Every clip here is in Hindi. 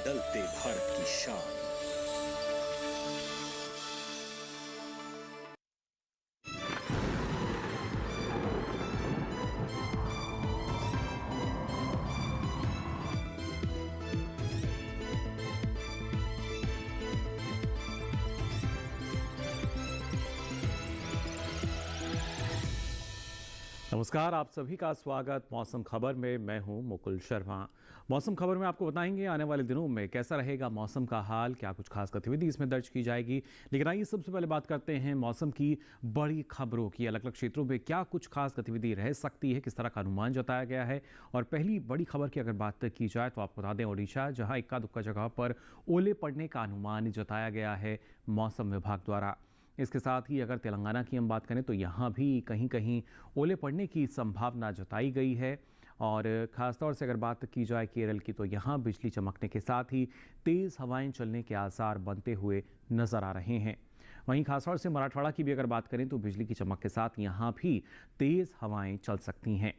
बदलते भारत की शान। नमस्कार, आप सभी का स्वागत मौसम खबर में। मैं हूं मुकुल शर्मा। मौसम खबर में आपको बताएंगे आने वाले दिनों में कैसा रहेगा मौसम का हाल, क्या कुछ खास गतिविधि इसमें दर्ज की जाएगी। लेकिन आइए सबसे पहले बात करते हैं मौसम की बड़ी खबरों की। अलग अलग क्षेत्रों में क्या कुछ खास गतिविधि रह सकती है, किस तरह का अनुमान जताया गया है। और पहली बड़ी खबर की अगर बात की जाए तो आपको बता दें, ओडिशा जहाँ इक्का दुक्का जगह पर ओले पड़ने का अनुमान जताया गया है मौसम विभाग द्वारा। इसके साथ ही अगर तेलंगाना की हम बात करें तो यहाँ भी कहीं कहीं ओले पड़ने की संभावना जताई गई है। और ख़ासतौर से अगर बात की जाए केरल की तो यहाँ बिजली चमकने के साथ ही तेज़ हवाएं चलने के आसार बनते हुए नज़र आ रहे हैं। वहीं खासतौर से मराठवाड़ा की भी अगर बात करें तो बिजली की चमक के साथ यहाँ भी तेज़ हवाएं चल सकती हैं।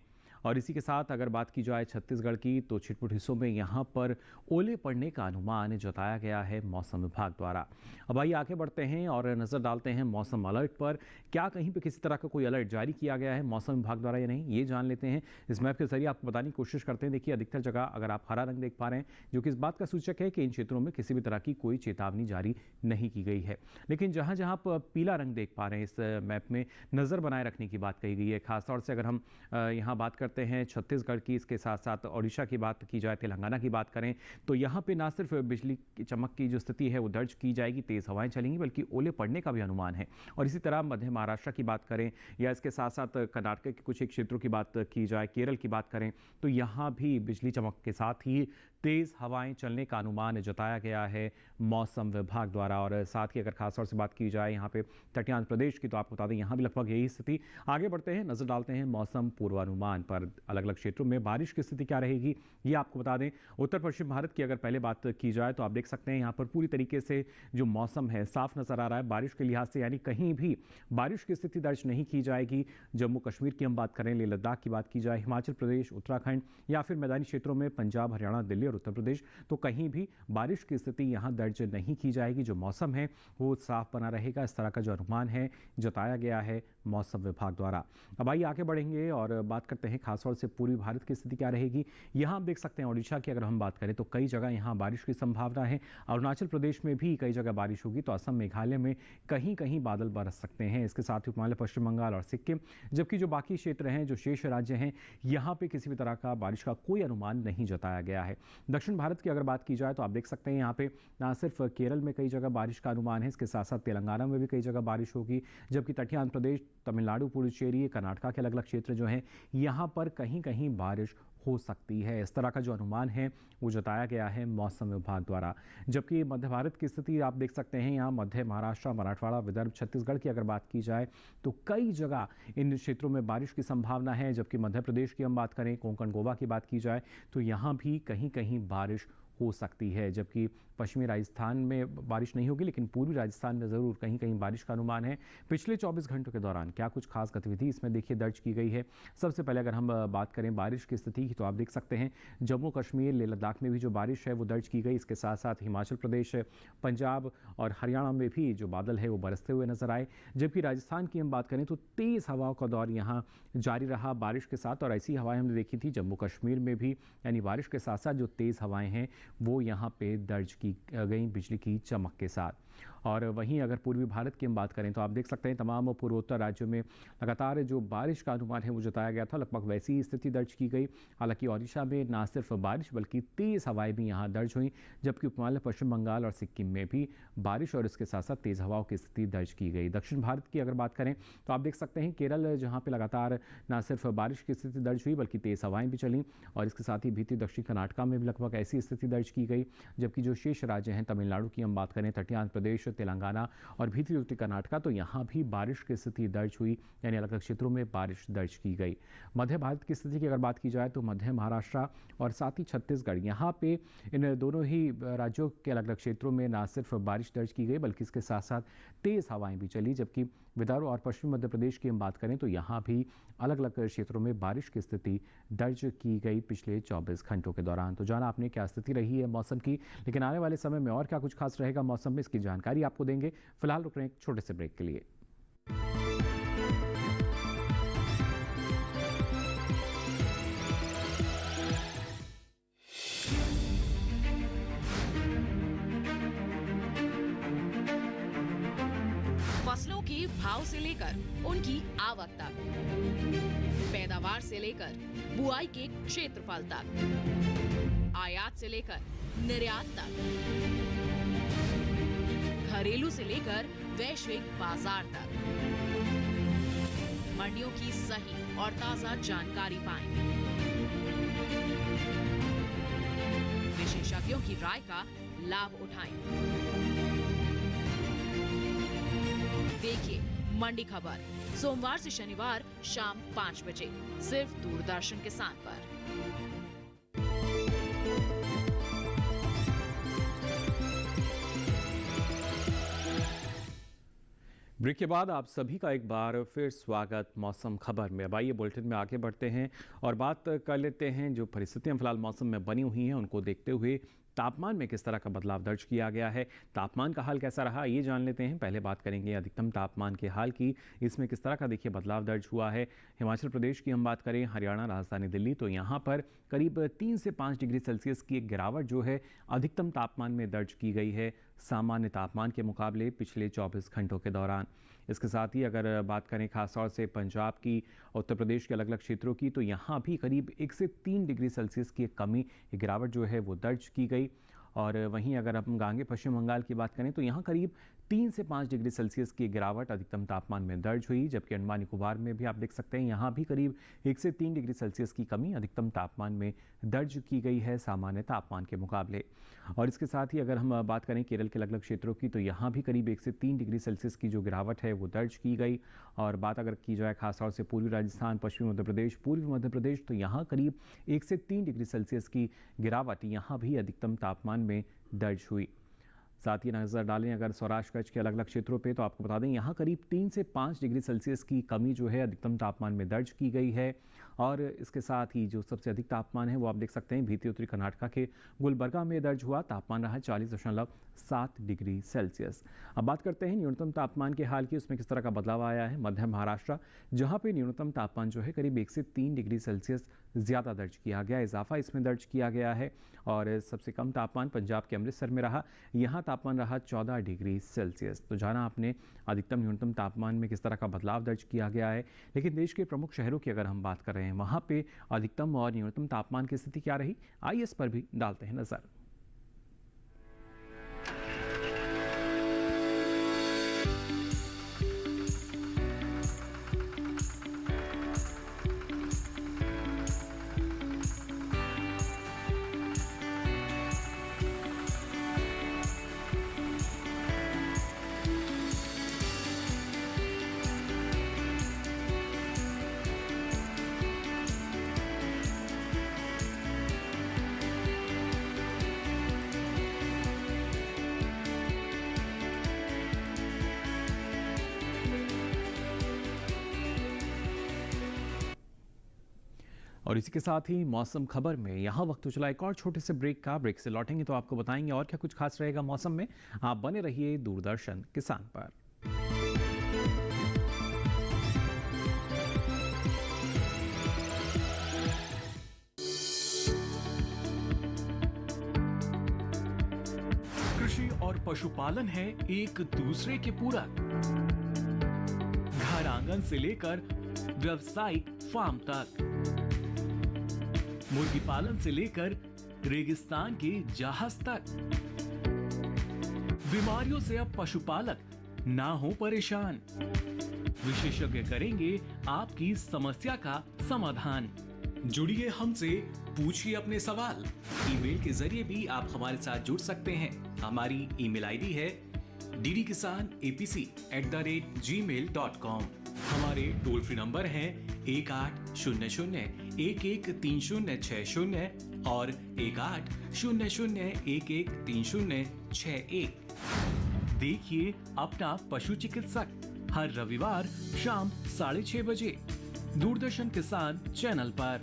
और इसी के साथ अगर बात की जाए छत्तीसगढ़ की तो छिटपुट हिस्सों में यहाँ पर ओले पड़ने का अनुमान जताया गया है मौसम विभाग द्वारा। अब आइए आगे बढ़ते हैं और नज़र डालते हैं मौसम अलर्ट पर। क्या कहीं पे किसी तरह का कोई अलर्ट जारी किया गया है मौसम विभाग द्वारा या नहीं, ये जान लेते हैं। इस मैप के जरिए आपको बताने की कोशिश करते हैं। देखिए, अधिकतर जगह अगर आप हरा रंग देख पा रहे हैं, जो कि इस बात का सूचक है कि इन क्षेत्रों में किसी भी तरह की कोई चेतावनी जारी नहीं की गई है। लेकिन जहाँ जहाँ आप पीला रंग देख पा रहे हैं, इस मैप में नज़र बनाए रखने की बात कही गई है। खासतौर से अगर हम यहाँ बात करते हैं छत्तीसगढ़ की, इसके साथ साथ ओडिशा की बात की जाए, तेलंगाना की बात करें तो यहाँ पे ना सिर्फ बिजली की चमक की जो स्थिति है वो दर्ज की जाएगी, तेज़ हवाएं चलेंगी, बल्कि ओले पड़ने का भी अनुमान है। और इसी तरह मध्य महाराष्ट्र की बात करें या इसके साथ साथ कर्नाटक के कुछ एक क्षेत्रों की बात की जाए, केरल की बात करें तो यहाँ भी बिजली चमक के साथ ही तेज़ हवाएं चलने का अनुमान जताया गया है मौसम विभाग द्वारा। और साथ ही अगर खासतौर से बात की जाए यहाँ पे तटीय आंध्र प्रदेश की तो आपको बता दें यहाँ भी लगभग यही स्थिति। आगे बढ़ते हैं, नजर डालते हैं मौसम पूर्वानुमान पर। अलग अलग क्षेत्रों में बारिश की स्थिति क्या रहेगी ये आपको बता दें। उत्तर पश्चिम भारत की अगर पहले बात की जाए तो आप देख सकते हैं यहाँ पर पूरी तरीके से जो मौसम है साफ नजर आ रहा है बारिश के लिहाज से, यानी कहीं भी बारिश की स्थिति दर्ज नहीं की जाएगी। जम्मू कश्मीर की हम बात करें, लेह लद्दाख की बात की जाए, हिमाचल प्रदेश, उत्तराखंड या फिर मैदानी क्षेत्रों में पंजाब, हरियाणा, दिल्ली और उत्तर प्रदेश, तो कहीं भी बारिश की स्थिति यहाँ दर्ज नहीं की जाएगी। जो मौसम है वो साफ बना रहेगा, इस तरह का जो अनुमान है जताया गया है मौसम विभाग द्वारा। अब आइए आगे बढ़ेंगे और बात करते हैं खासतौर से पूर्वी भारत की स्थिति क्या रहेगी। यहाँ आप देख सकते हैं ओडिशा की अगर हम बात करें तो कई जगह यहाँ बारिश की संभावना है। अरुणाचल प्रदेश में भी कई जगह बारिश होगी, तो असम, मेघालय में कहीं कहीं बादल बरस सकते हैं। इसके साथ ही हिमालय, पश्चिम बंगाल और सिक्किम, जबकि जो बाकी क्षेत्र हैं, जो शेष राज्य हैं, यहाँ पे किसी भी तरह का बारिश का कोई अनुमान नहीं जताया गया है। दक्षिण भारत की अगर बात की जाए तो आप देख सकते हैं यहाँ पे ना सिर्फ केरल में कई जगह बारिश का अनुमान है, इसके साथ साथ तेलंगाना में भी कई जगह बारिश होगी, जबकि तटीय आंध्र प्रदेश, तमिलनाडु, पुडुचेरी, कर्नाटक के अलग अलग क्षेत्र जो हैं यहाँ पर कहीं कहीं बारिश हो सकती है। इस तरह का जो अनुमान है वो जताया गया है मौसम विभाग द्वारा। जबकि मध्य भारत की स्थिति आप देख सकते हैं, यहाँ मध्य महाराष्ट्र, मराठवाड़ा, विदर्भ, छत्तीसगढ़ की अगर बात की जाए तो कई जगह इन क्षेत्रों में बारिश की संभावना है। जबकि मध्य प्रदेश की हम बात करें, कोंकण, गोवा की बात की जाए तो यहाँ भी कहीं कहीं बारिश हो सकती है। जबकि पश्चिमी राजस्थान में बारिश नहीं होगी, लेकिन पूर्वी राजस्थान में ज़रूर कहीं कहीं बारिश का अनुमान है। पिछले 24 घंटों के दौरान क्या कुछ खास गतिविधि इसमें देखिए दर्ज की गई है। सबसे पहले अगर हम बात करें बारिश की स्थिति की तो आप देख सकते हैं जम्मू कश्मीर, लेह लद्दाख में भी जो बारिश है वो दर्ज की गई। इसके साथ साथ हिमाचल प्रदेश, पंजाब और हरियाणा में भी जो बादल है वो बरसते हुए नजर आए। जबकि राजस्थान की हम बात करें तो तेज़ हवाओं का दौर यहाँ जारी रहा बारिश के साथ, और ऐसी हवाएं हमने देखी थी जम्मू कश्मीर में भी, यानी बारिश के साथ साथ जो तेज़ हवाएं हैं वो यहाँ पे दर्ज की गई बिजली की चमक के साथ। और वहीं अगर पूर्वी भारत की हम बात करें तो आप देख सकते हैं तमाम पूर्वोत्तर राज्यों में लगातार जो बारिश का अनुमान है वो जताया गया था, लगभग वैसी स्थिति दर्ज की गई। हालांकि ओडिशा में ना सिर्फ बारिश बल्कि तेज़ हवाएं भी यहाँ दर्ज हुई, जबकि उपमहाद्वीप पश्चिम बंगाल और सिक्किम में भी बारिश और इसके साथ साथ तेज़ हवाओं की स्थिति दर्ज की गई। दक्षिण भारत की अगर बात करें तो आप देख सकते हैं केरल, जहाँ पर लगातार ना सिर्फ बारिश की स्थिति दर्ज हुई बल्कि तेज़ हवाएं भी चलीं, और इसके साथ ही बीती दक्षिण कर्नाटक में भी लगभग ऐसी स्थिति दर्ज की गई। जबकि जो शेष शेष राज्य हैं तमिलनाडु की हम बात करें, तटीय आंध्र प्रदेश, तेलंगाना और भीतरी उत्तरी कर्नाटका, तो यहाँ भी बारिश की स्थिति दर्ज हुई, यानी अलग अलग क्षेत्रों में बारिश दर्ज की गई। मध्य भारत की स्थिति की अगर बात की जाए तो मध्य महाराष्ट्र और साथ ही छत्तीसगढ़, यहाँ पे इन दोनों ही राज्यों के अलग अलग क्षेत्रों में न सिर्फ बारिश दर्ज की गई बल्कि इसके साथ साथ तेज़ हवाएं भी चली। जबकि विदर्भ और पश्चिमी मध्य प्रदेश की हम बात करें तो यहाँ भी अलग अलग क्षेत्रों में बारिश की स्थिति दर्ज की गई पिछले 24 घंटों के दौरान। तो जाना आपने क्या स्थिति रही है मौसम की, लेकिन आने वाले समय में और क्या कुछ खास रहेगा मौसम में, इसकी जानकारी आपको देंगे। फिलहाल रुक रहे हैं एक छोटे से ब्रेक के लिए। फसलों के भाव से लेकर उनकी आवक तक, पैदावार से लेकर बुआई के क्षेत्रफल तक, आयात से लेकर निर्यात तक, घरेलू से लेकर वैश्विक बाजार तक, मंडियों की सही और ताजा जानकारी पाएं। विशेषज्ञों की राय का लाभ उठाएं। देखिए मंडी खबर सोमवार से शनिवार शाम 5 बजे सिर्फ दूरदर्शन किसान पर। ब्रेक के बाद आप सभी का एक बार फिर स्वागत मौसम खबर में। अब आइए बुलेटिन में आगे बढ़ते हैं और बात कर लेते हैं जो परिस्थितियां फिलहाल मौसम में बनी हुई हैं उनको देखते हुए तापमान में किस तरह का बदलाव दर्ज किया गया है, तापमान का हाल कैसा रहा, ये जान लेते हैं। पहले बात करेंगे अधिकतम तापमान के हाल की, इसमें किस तरह का देखिए बदलाव दर्ज हुआ है। हिमाचल प्रदेश की हम बात करें, हरियाणा, राजधानी दिल्ली, तो यहाँ पर करीब 3 से 5 डिग्री सेल्सियस की एक गिरावट जो है अधिकतम तापमान में दर्ज की गई है सामान्य तापमान के मुकाबले पिछले 24 घंटों के दौरान। इसके साथ ही अगर बात करें खासतौर से पंजाब की, उत्तर प्रदेश के अलग अलग क्षेत्रों की, तो यहाँ भी करीब 1 से 3 डिग्री सेल्सियस की एक कमी, गिरावट जो है वो दर्ज की गई। और वहीं अगर हम गांगे पश्चिम बंगाल की बात करें तो यहाँ करीब 3 से 5 डिग्री सेल्सियस की गिरावट अधिकतम तापमान में दर्ज हुई। जबकि अंडमान निकोबार में भी आप देख सकते हैं यहाँ भी करीब 1 से 3 डिग्री सेल्सियस की कमी अधिकतम तापमान में दर्ज की गई है सामान्य तापमान के मुकाबले। और इसके साथ ही अगर हम बात करें केरल के अलग अलग क्षेत्रों की, तो यहाँ भी करीब 1 से 3 डिग्री सेल्सियस की जो गिरावट है वो दर्ज की गई। और बात अगर की जाए खासतौर से पूर्वी राजस्थान, पश्चिमी मध्य प्रदेश, पूर्वी मध्य प्रदेश, तो यहाँ करीब 1 से 3 डिग्री सेल्सियस की गिरावट यहाँ भी अधिकतम तापमान में दर्ज हुई। साथ ही नजर डालें अगर सौराष्ट्र कच्छ के अलग अलग क्षेत्रों पे, तो आपको बता दें यहाँ करीब 3 से 5 डिग्री सेल्सियस की कमी जो है अधिकतम तापमान में दर्ज की गई है। और इसके साथ ही जो सबसे अधिक तापमान है वो आप देख सकते हैं भीतरी उत्तरी कर्नाटका के गुलबर्गा में दर्ज हुआ, तापमान रहा 40.7 डिग्री सेल्सियस। अब बात करते हैं न्यूनतम तापमान के हाल की, उसमें किस तरह का बदलाव आया है। मध्य महाराष्ट्र, जहां पे न्यूनतम तापमान जो है करीब 1 से 3 डिग्री सेल्सियस ज़्यादा दर्ज किया गया, इजाफा इसमें दर्ज किया गया है। और सबसे कम तापमान पंजाब के अमृतसर में रहा, यहाँ तापमान रहा 14 डिग्री सेल्सियस। तो जाना आपने अधिकतम न्यूनतम तापमान में किस तरह का बदलाव दर्ज किया गया है। लेकिन देश के प्रमुख शहरों की अगर हम बात कर रहे हैं, वहाँ पे अधिकतम और न्यूनतम तापमान की स्थिति क्या रही, आइए इस पर भी डालते हैं नजर। और इसी के साथ ही मौसम खबर में यहाँ वक्त चला एक और छोटे से ब्रेक का। ब्रेक से लौटेंगे तो आपको बताएंगे और क्या कुछ खास रहेगा मौसम में। आप बने रहिए दूरदर्शन किसान पर। कृषि और पशुपालन है एक दूसरे के पूरक। घर आंगन से लेकर व्यावसायिक फार्म तक, मुर्गी पालन से लेकर रेगिस्तान के जहाज तक, बीमारियों से अब पशुपालक ना हो परेशान। विशेषज्ञ करेंगे आपकी समस्या का समाधान। जुड़िए हमसे पूछिए अपने सवाल। ईमेल के जरिए भी आप हमारे साथ जुड़ सकते हैं। हमारी ईमेल आईडी है ddkisanapc@gmail.com। हमारे टोल फ्री नंबर हैं 1800-113060 और 1800-113061। देखिए अपना पशु चिकित्सक हर रविवार शाम 6:30 बजे दूरदर्शन किसान चैनल पर।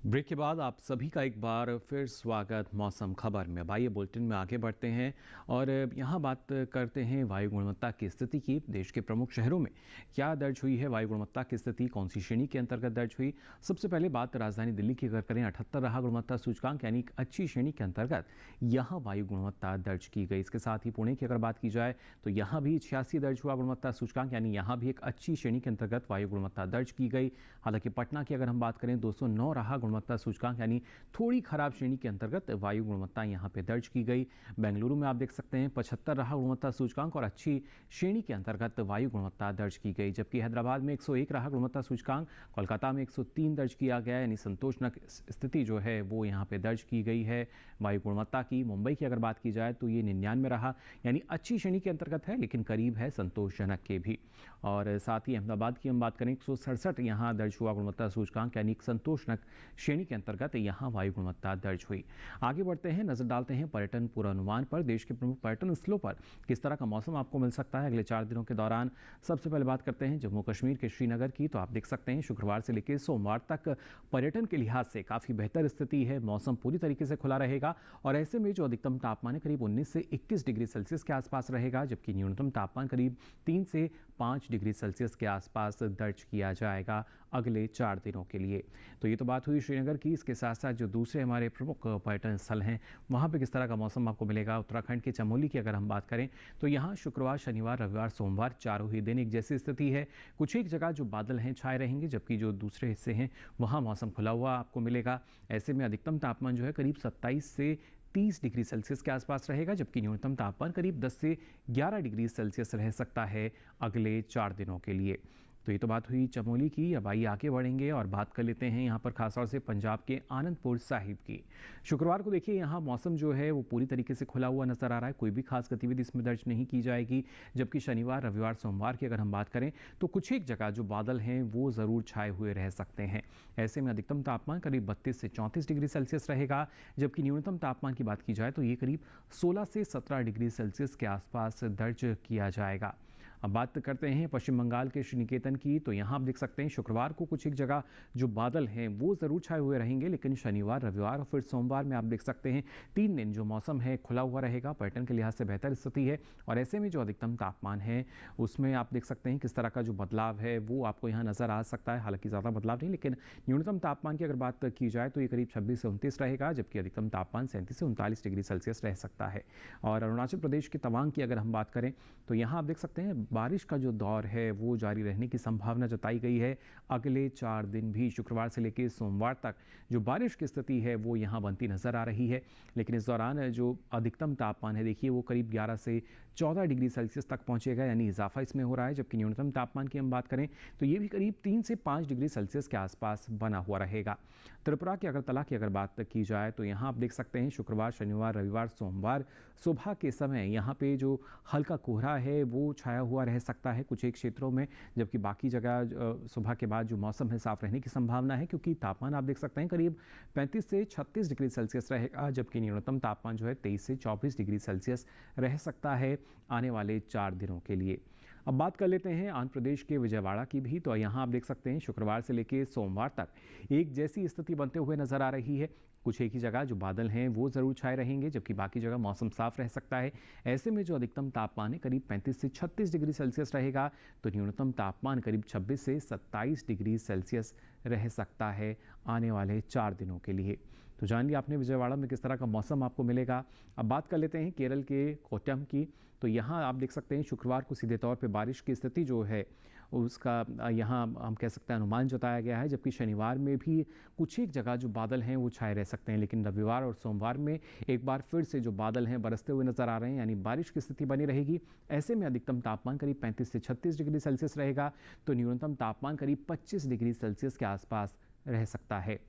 ब्रेक के बाद आप सभी का एक बार फिर स्वागत मौसम खबर में। आइए बुलेटिन में आगे बढ़ते हैं और यहाँ बात करते हैं वायु गुणवत्ता की स्थिति की। देश के प्रमुख शहरों में क्या दर्ज हुई है वायु गुणवत्ता की स्थिति, कौन सी श्रेणी के अंतर्गत दर्ज हुई। सबसे पहले बात राजधानी दिल्ली की अगर करें, 78 रहा गुणवत्ता सूचकांक, यानी एक अच्छी श्रेणी के अंतर्गत यहाँ वायु गुणवत्ता दर्ज की गई। इसके साथ ही पुणे की अगर बात की जाए तो यहाँ भी 86 दर्ज हुआ गुणवत्ता सूचकांक, यानी यहाँ भी एक अच्छी श्रेणी के अंतर्गत वायु गुणवत्ता दर्ज की गई। हालांकि पटना की अगर हम बात करें, 209 रहा गुणवत्ता सूचकांक, यानी थोड़ी खराब श्रेणी के अंतर्गत वायु गुणवत्ता यहाँ पे दर्ज की गई। बेंगलुरु में आप देख सकते हैं 75 रहा गुणवत्ता सूचकांक और अच्छी श्रेणी के अंतर्गत वायु गुणवत्ता दर्ज की गई। जबकि हैदराबाद में 101 रहा गुणवत्ता सूचकांक, कोलकाता में 103 दर्ज किया गया, यानी संतोषजनक स्थिति जो है वो यहाँ पे दर्ज की गई है वायु गुणवत्ता की। मुंबई की अगर बात की जाए तो ये 99 रहा, यानी अच्छी श्रेणी के अंतर्गत है लेकिन करीब है संतोषजनक के भी। और साथ ही अहमदाबाद की हम बात करें, 167 यहाँ दर्ज हुआ गुणवत्ता सूचकांक, यानी संतोषजनक श्रेणी के अंतर्गत यहाँ वायु गुणवत्ता दर्ज हुई। आगे बढ़ते हैं, नजर डालते हैं पर्यटन पूर्वानुमान पर। देश के प्रमुख पर्यटन स्थलों पर किस तरह का मौसम आपको मिल सकता है अगले 4 दिनों के दौरान। सबसे पहले बात करते हैं जम्मू कश्मीर के श्रीनगर की। तो आप देख सकते हैं शुक्रवार से लेकर सोमवार तक पर्यटन के लिहाज से काफी बेहतर स्थिति है। मौसम पूरी तरीके से खुला रहेगा और ऐसे में जो अधिकतम तापमान है करीब 19 से 21 डिग्री सेल्सियस के आसपास रहेगा, जबकि न्यूनतम तापमान करीब 3 से 5 डिग्री सेल्सियस के आसपास दर्ज किया जाएगा अगले 4 दिनों के लिए। तो ये तो बात हुई श्रीनगर की। इसके साथ साथ जो दूसरे हमारे प्रमुख पर्यटन स्थल हैं वहाँ पे किस तरह का मौसम आपको मिलेगा। उत्तराखंड के चमोली की अगर हम बात करें तो यहाँ शुक्रवार, शनिवार, रविवार, सोमवार चारों ही दिन एक जैसी स्थिति है। कुछ एक जगह जो बादल हैं छाए रहेंगे, जबकि जो दूसरे हिस्से हैं वहाँ मौसम खुला हुआ आपको मिलेगा। ऐसे में अधिकतम तापमान जो है करीब 27 से 30 डिग्री सेल्सियस के आसपास रहेगा, जबकि न्यूनतम तापमान करीब 10 से 11 डिग्री सेल्सियस रह सकता है अगले 4 दिनों के लिए। तो ये तो बात हुई चमोली की। अब आइए आगे बढ़ेंगे और बात कर लेते हैं यहाँ पर खासतौर से पंजाब के आनंदपुर साहिब की। शुक्रवार को देखिए यहाँ मौसम जो है वो पूरी तरीके से खुला हुआ नजर आ रहा है, कोई भी खास गतिविधि इसमें दर्ज नहीं की जाएगी। जबकि शनिवार, रविवार, सोमवार की अगर हम बात करें तो कुछ एक जगह जो बादल हैं वो ज़रूर छाए हुए रह सकते हैं। ऐसे में अधिकतम तापमान करीब 32 से 34 डिग्री सेल्सियस रहेगा, जबकि न्यूनतम तापमान की बात की जाए तो ये करीब 16 से 17 डिग्री सेल्सियस के आसपास दर्ज किया जाएगा। अब बात करते हैं पश्चिम बंगाल के श्रीनिकेतन की। तो यहाँ आप देख सकते हैं शुक्रवार को कुछ एक जगह जो बादल हैं वो ज़रूर छाए हुए रहेंगे, लेकिन शनिवार, रविवार और फिर सोमवार में आप देख सकते हैं 3 दिन जो मौसम है खुला हुआ रहेगा। पर्यटन के लिहाज से बेहतर स्थिति है और ऐसे में जो अधिकतम तापमान है उसमें आप देख सकते हैं किस तरह का जो बदलाव है वो आपको यहाँ नज़र आ सकता है। हालांकि ज़्यादा बदलाव नहीं, लेकिन न्यूनतम तापमान की अगर बात की जाए तो ये करीब 26 से 29 रहेगा, जबकि अधिकतम तापमान 37 से 39 डिग्री सेल्सियस रह सकता है। और अरुणाचल प्रदेश के तवांग की अगर हम बात करें तो यहाँ आप देख सकते हैं बारिश का जो दौर है वो जारी रहने की संभावना जताई गई है। अगले 4 दिन भी शुक्रवार से लेकर सोमवार तक जो बारिश की स्थिति है वो यहाँ बनती नजर आ रही है। लेकिन इस दौरान जो अधिकतम तापमान है देखिए वो करीब 11 से 14 डिग्री सेल्सियस तक पहुंचेगा, यानी इजाफा इसमें हो रहा है। जबकि न्यूनतम तापमान की हम बात करें तो ये भी करीब 3 से 5 डिग्री सेल्सियस के आसपास बना हुआ रहेगा। त्रिपुरा के अगरतला की अगर बात की जाए तो यहाँ आप देख सकते हैं शुक्रवार, शनिवार, रविवार, सोमवार सुबह के समय यहाँ पे जो हल्का कोहरा है वो छाया हुआ रह सकता है कुछ एक क्षेत्रों में, जबकि बाकी जगह सुबह के बाद जो मौसम है साफ रहने की संभावना है, क्योंकि तापमान आप देख सकते हैं करीब 35 से 36 डिग्री सेल्सियस रहेगा, जबकि न्यूनतम तापमान जो है 23 से 24 डिग्री सेल्सियस रह सकता है आने वाले 4 दिनों के लिए। अब बात कर लेते हैं आंध्र प्रदेश के विजयवाड़ा की भी। तो यहाँ आप देख सकते हैं शुक्रवार से लेकर सोमवार तक एक जैसी स्थिति बनते हुए नजर आ रही है। कुछ एक ही जगह जो बादल हैं वो ज़रूर छाए रहेंगे, जबकि बाकी जगह मौसम साफ रह सकता है। ऐसे में जो अधिकतम तापमान है करीब 35 से 36 डिग्री सेल्सियस रहेगा, तो न्यूनतम तापमान करीब 26 से 27 डिग्री सेल्सियस रह सकता है आने वाले 4 दिनों के लिए। तो जान लिया आपने विजयवाड़ा में किस तरह का मौसम आपको मिलेगा। अब बात कर लेते हैं केरल के कोट्टयम की। तो यहाँ आप देख सकते हैं शुक्रवार को सीधे तौर पे बारिश की स्थिति जो है उसका यहाँ हम कह सकते हैं अनुमान जताया गया है। जबकि शनिवार में भी कुछ एक जगह जो बादल हैं वो छाए रह सकते हैं, लेकिन रविवार और सोमवार में एक बार फिर से जो बादल हैं बरसते हुए नजर आ रहे हैं, यानी बारिश की स्थिति बनी रहेगी। ऐसे में अधिकतम तापमान करीब 35 से 36 डिग्री सेल्सियस रहेगा, तो न्यूनतम तापमान करीब 25 डिग्री सेल्सियस के आसपास रह सकता है।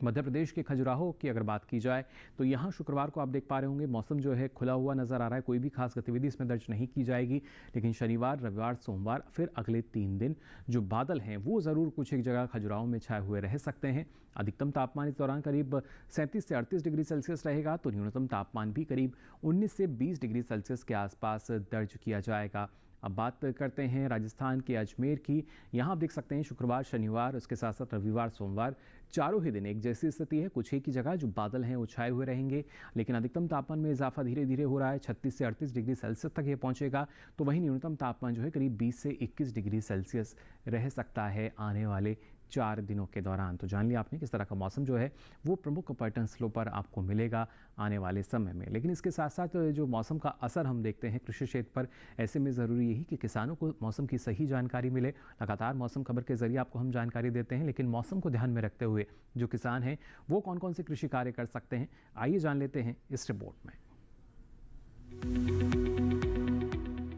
मध्य प्रदेश के खजुराहो की अगर बात की जाए तो यहाँ शुक्रवार को आप देख पा रहे होंगे मौसम जो है खुला हुआ नज़र आ रहा है, कोई भी खास गतिविधि इसमें दर्ज नहीं की जाएगी। लेकिन शनिवार, रविवार, सोमवार फिर अगले 3 दिन जो बादल हैं वो ज़रूर कुछ एक जगह खजुराहो में छाए हुए रह सकते हैं। अधिकतम तापमान इस दौरान करीब 37 से 38 डिग्री सेल्सियस रहेगा, तो न्यूनतम तापमान भी करीब 19 से 20 डिग्री सेल्सियस के आसपास दर्ज किया जाएगा। अब बात करते हैं राजस्थान के अजमेर की। यहाँ आप देख सकते हैं शुक्रवार, शनिवार, उसके साथ साथ रविवार, सोमवार चारों ही दिन एक जैसी स्थिति है। कुछ एक ही जगह जो बादल हैं वो छाए हुए रहेंगे, लेकिन अधिकतम तापमान में इजाफा धीरे धीरे हो रहा है। 36 से 38 डिग्री सेल्सियस तक ये पहुंचेगा, तो वहीं न्यूनतम तापमान जो है करीब 20 से 21 डिग्री सेल्सियस रह सकता है आने वाले 4 दिनों के दौरान। तो जान लिया आपने किस तरह का मौसम जो है वो प्रमुख पर्यटन स्थलों पर आपको मिलेगा आने वाले समय में। लेकिन इसके साथ साथ जो मौसम का असर हम देखते हैं कृषि क्षेत्र पर, ऐसे में ज़रूरी यही कि किसानों को मौसम की सही जानकारी मिले। लगातार मौसम खबर के जरिए आपको हम जानकारी देते हैं, लेकिन मौसम को ध्यान में रखते हुए जो किसान हैं वो कौन कौन से कृषि कार्य कर सकते हैं, आइए जान लेते हैं इस रिपोर्ट में।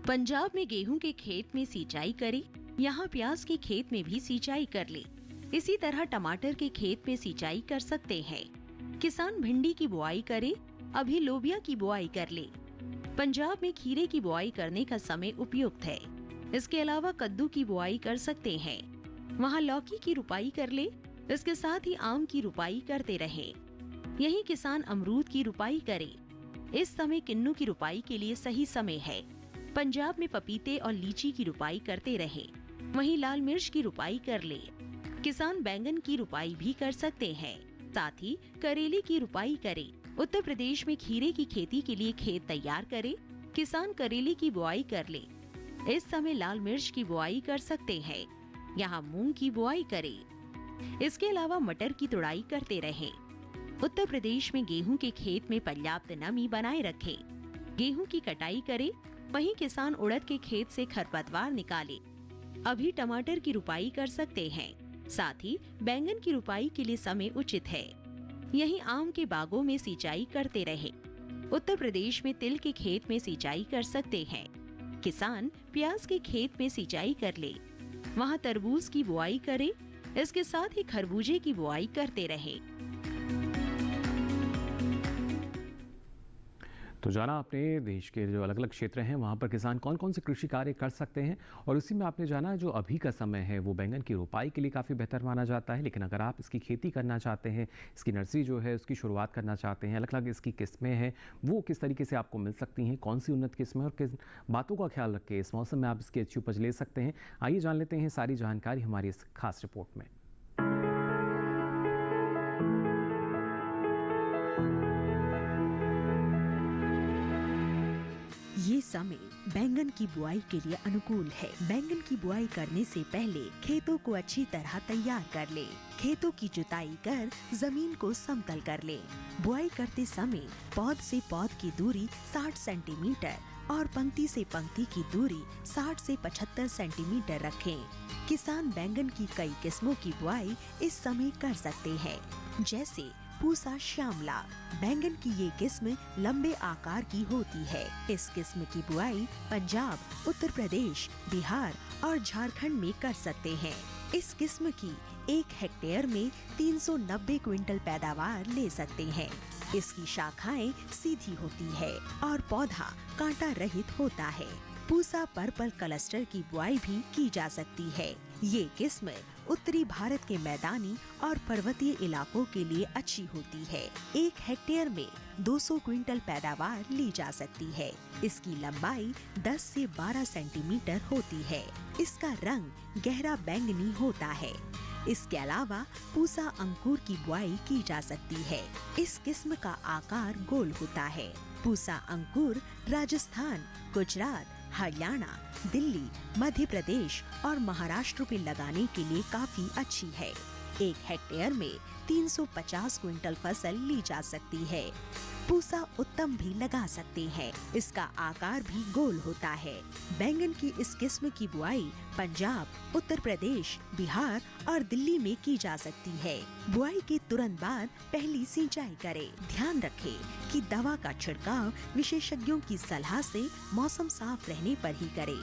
पंजाब में गेहूं के खेत में सिंचाई करें, यहाँ प्याज के खेत में भी सिंचाई कर ले। इसी तरह टमाटर के खेत में सिंचाई कर सकते हैं। किसान भिंडी की बुआई करे, अभी लोबिया की बुआई कर ले। पंजाब में खीरे की बुआई करने का समय उपयुक्त है। इसके अलावा कद्दू की बुआई कर सकते हैं। वहाँ लौकी की रुपाई कर ले, इसके साथ ही आम की रुपाई करते रहे। यही किसान अमरूद की रुपाई करे। इस समय किन्नू की रुपाई के लिए सही समय है। पंजाब में पपीते और लीची की रुपाई करते रहे। वहीं लाल मिर्च की रुपाई कर ले। किसान बैंगन की रुपाई भी कर सकते हैं, साथ ही करेले की रुपाई करे। उत्तर प्रदेश में खीरे की खेती के लिए खेत तैयार करे। किसान करेले की बुआई कर ले। इस समय लाल मिर्च की बुआई कर सकते हैं। यहाँ मूंग की बुआई करे। इसके अलावा मटर की तुड़ाई करते रहे। उत्तर प्रदेश में गेहूं के खेत में पर्याप्त नमी बनाए रखे। गेहूं की कटाई करे। वहीं किसान उड़द के खेत से खरपतवार निकाले। अभी टमाटर की रुपाई कर सकते हैं, साथ ही बैंगन की रुपाई के लिए समय उचित है। यहीं आम के बागों में सिंचाई करते रहे। उत्तर प्रदेश में तिल के खेत में सिंचाई कर सकते हैं। किसान प्याज के खेत में सिंचाई कर ले। वहाँ तरबूज की बुआई करे। इसके साथ ही खरबूजे की बुआई करते रहे। तो जाना आपने देश के जो अलग अलग क्षेत्र हैं वहाँ पर किसान कौन कौन से कृषि कार्य कर सकते हैं, और उसी में आपने जाना जो अभी का समय है वो बैंगन की रोपाई के लिए काफ़ी बेहतर माना जाता है। लेकिन अगर आप इसकी खेती करना चाहते हैं, इसकी नर्सरी जो है उसकी शुरुआत करना चाहते हैं, अलग अलग इसकी किस्में हैं वो किस तरीके से आपको मिल सकती हैं, कौन सी उन्नत किस्में और किस बातों का ख्याल रख के इस मौसम में आप इसकी अच्छी उपज ले सकते हैं, आइए जान लेते हैं सारी जानकारी हमारी इस खास रिपोर्ट में। ये समय बैंगन की बुआई के लिए अनुकूल है। बैंगन की बुआई करने से पहले खेतों को अच्छी तरह तैयार कर ले। खेतों की जुताई कर जमीन को समतल कर ले। बुआई करते समय पौध से पौध की दूरी 60 सेंटीमीटर और पंक्ति से पंक्ति की दूरी 60 से 75 सेंटीमीटर रखें। किसान बैंगन की कई किस्मों की बुआई इस समय कर सकते हैं, जैसे पूसा श्यामला। बैंगन की ये किस्म लंबे आकार की होती है। इस किस्म की बुआई पंजाब, उत्तर प्रदेश, बिहार और झारखंड में कर सकते हैं। इस किस्म की 1 हेक्टेयर में 390 क्विंटल पैदावार ले सकते हैं। इसकी शाखाएं सीधी होती है और पौधा कांटा रहित होता है। पूसा पर्पल क्लस्टर की बुआई भी की जा सकती है। ये किस्म उत्तरी भारत के मैदानी और पर्वतीय इलाकों के लिए अच्छी होती है। 1 हेक्टेयर में 200 क्विंटल पैदावार ली जा सकती है। इसकी लंबाई 10 से 12 सेंटीमीटर होती है। इसका रंग गहरा बैंगनी होता है। इसके अलावा पूसा अंकुर की बुआई की जा सकती है। इस किस्म का आकार गोल होता है। पूसा अंकुर राजस्थान, गुजरात, हरियाणा, दिल्ली, मध्य प्रदेश और महाराष्ट्र में लगाने के लिए काफी अच्छी है। 1 हेक्टेयर में 350 क्विंटल फसल ली जा सकती है। पूसा उत्तम भी लगा सकते हैं। इसका आकार भी गोल होता है। बैंगन की इस किस्म की बुआई पंजाब, उत्तर प्रदेश, बिहार और दिल्ली में की जा सकती है। बुआई के तुरंत बाद पहली सिंचाई करें। ध्यान रखें कि दवा का छिड़काव विशेषज्ञों की सलाह से मौसम साफ रहने पर ही करें।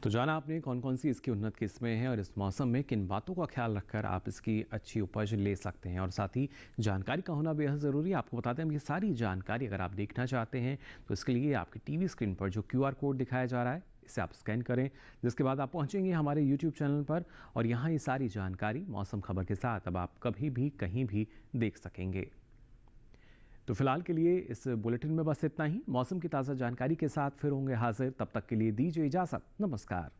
तो जाना आपने कौन कौन सी इसकी उन्नत किस्में हैं और इस मौसम में किन बातों का ख्याल रखकर आप इसकी अच्छी उपज ले सकते हैं, और साथ ही जानकारी का होना बेहद ज़रूरी है। आपको बताते हैं ये सारी जानकारी अगर आप देखना चाहते हैं तो इसके लिए आपकी टीवी स्क्रीन पर जो QR कोड दिखाया जा रहा है इसे आप स्कैन करें, जिसके बाद आप पहुंचेंगे हमारे YouTube चैनल पर और यहाँ ये सारी जानकारी मौसम खबर के साथ अब आप कभी भी कहीं भी देख सकेंगे। तो फिलहाल के लिए इस बुलेटिन में बस इतना ही। मौसम की ताज़ा जानकारी के साथ फिर होंगे हाजिर, तब तक के लिए दीजिए इजाज़त। नमस्कार।